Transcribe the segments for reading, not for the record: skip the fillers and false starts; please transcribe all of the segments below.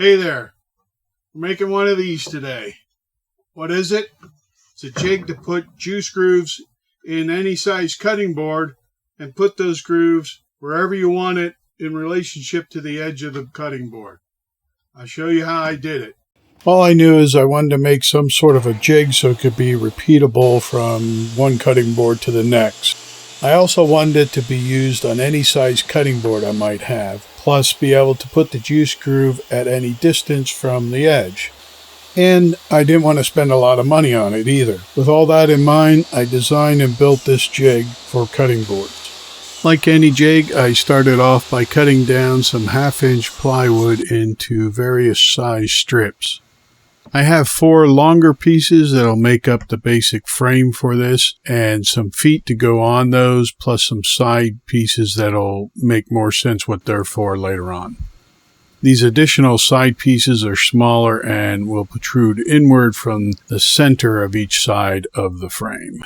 Hey there, we're making one of these today. What is it? It's a jig to put juice grooves in any size cutting board and put those grooves wherever you want it in relationship to the edge of the cutting board. I'll show you how I did it. All I knew is I wanted to make some sort of a jig so it could be repeatable from one cutting board to the next. I also wanted it to be used on any size cutting board I might have, plus be able to put the juice groove at any distance from the edge. And I didn't want to spend a lot of money on it either. With all that in mind, I designed and built this jig for cutting boards. Like any jig, I started off by cutting down some 1/2-inch plywood into various size strips. I have 4 longer pieces that'll make up the basic frame for this, and some feet to go on those, plus some side pieces that'll make more sense what they're for later on. These additional side pieces are smaller and will protrude inward from the center of each side of the frame.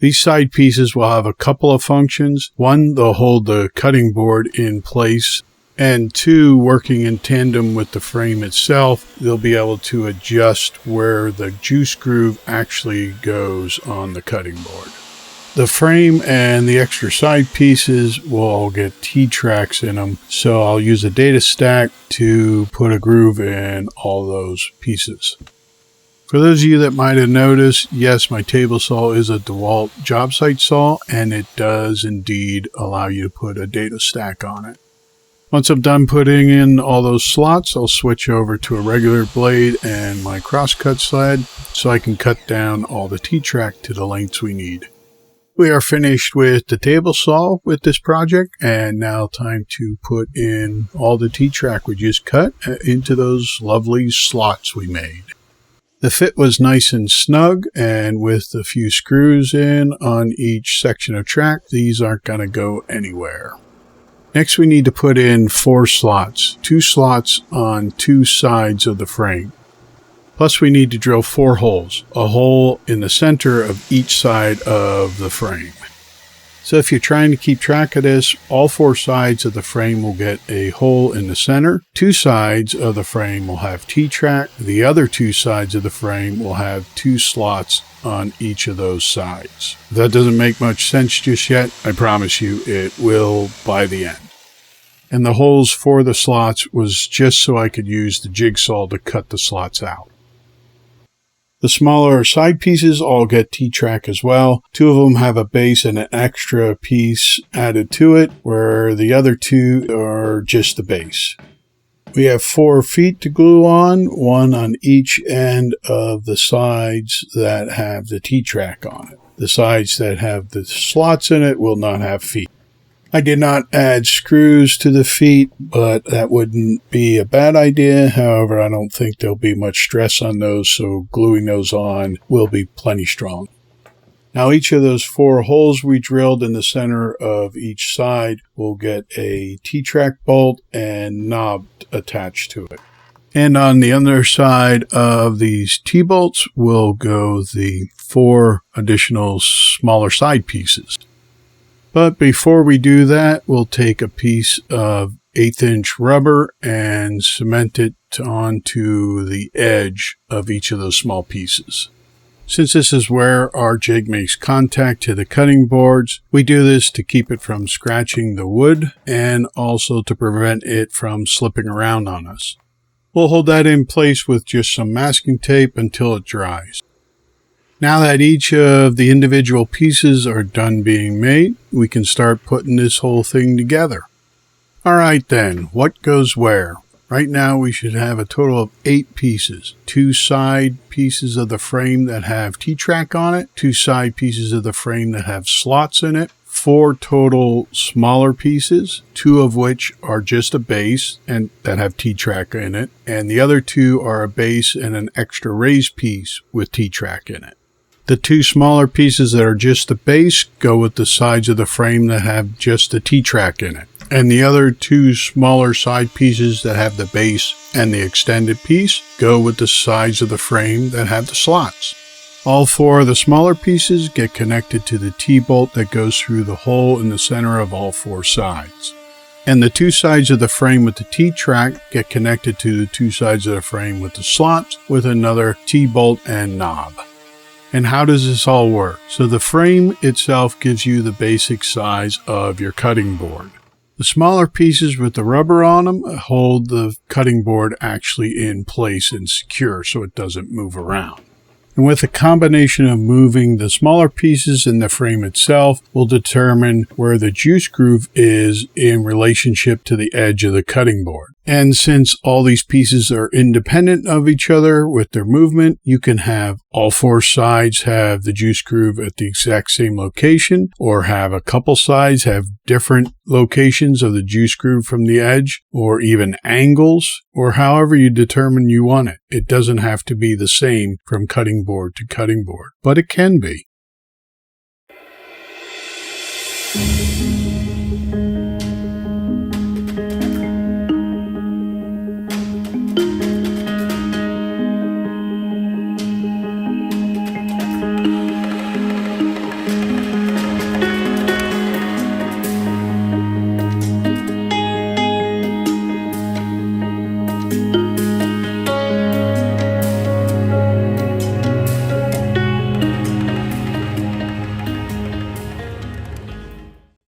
These side pieces will have a couple of functions. 1, they'll hold the cutting board in place. And 2, working in tandem with the frame itself, they'll be able to adjust where the juice groove actually goes on the cutting board. The frame and the extra side pieces will all get T-tracks in them, so I'll use a data stack to put a groove in all those pieces. For those of you that might have noticed, yes, my table saw is a DeWalt job site saw, and it does indeed allow you to put a data stack on it. Once I'm done putting in all those slots, I'll switch over to a regular blade and my crosscut sled so I can cut down all the T-track to the lengths we need. We are finished with the table saw with this project, and now time to put in all the T-track we just cut into those lovely slots we made. The fit was nice and snug, and with a few screws in on each section of track, these aren't going to go anywhere. Next, we need to put in 4 slots, 2 slots on 2 sides of the frame. Plus, we need to drill 4 holes, a hole in the center of each side of the frame. So if you're trying to keep track of this, all 4 sides of the frame will get a hole in the center. 2 sides of the frame will have T-track. The other 2 sides of the frame will have 2 slots on each of those sides. If that doesn't make much sense just yet, I promise you it will by the end. And the holes for the slots was just so I could use the jigsaw to cut the slots out. The smaller side pieces all get T-track as well. 2 of them have a base and an extra piece added to it, where the other 2 are just the base. We have 4 feet to glue on, 1 on each end of the sides that have the T-track on it. The sides that have the slots in it will not have feet. I did not add screws to the feet, but that wouldn't be a bad idea. However, I don't think there'll be much stress on those, so gluing those on will be plenty strong. Now, each of those 4 holes we drilled in the center of each side will get a T-track bolt and knob attached to it. And on the other side of these T-bolts will go the 4 additional smaller side pieces. But before we do that, we'll take a piece of 1/8-inch rubber and cement it onto the edge of each of those small pieces. Since this is where our jig makes contact to the cutting boards, we do this to keep it from scratching the wood and also to prevent it from slipping around on us. We'll hold that in place with just some masking tape until it dries. Now that each of the individual pieces are done being made, we can start putting this whole thing together. Alright then, what goes where? Right now we should have a total of 8 pieces. 2 side pieces of the frame that have T-track on it, 2 side pieces of the frame that have slots in it, 4 total smaller pieces, 2 of which are just a base and that have T-track in it, and the other 2 are a base and an extra raised piece with T-track in it. The 2 smaller pieces that are just the base go with the sides of the frame that have just the T-track in it. And the other 2 smaller side pieces that have the base and the extended piece go with the sides of the frame that have the slots. All 4 of the smaller pieces get connected to the T-bolt that goes through the hole in the center of all 4 sides. And the two sides of the frame with the T-track get connected to the two sides of the frame with the slots with another T-bolt and knob. And how does this all work? So the frame itself gives you the basic size of your cutting board. The smaller pieces with the rubber on them hold the cutting board actually in place and secure so it doesn't move around. And with a combination of moving the smaller pieces in the frame itself will determine where the juice groove is in relationship to the edge of the cutting board. And since all these pieces are independent of each other with their movement, you can have all four sides have the juice groove at the exact same location, or have a couple sides have different locations of the juice groove from the edge, or even angles, or however you determine you want it. It doesn't have to be the same from cutting board to cutting board, but it can be.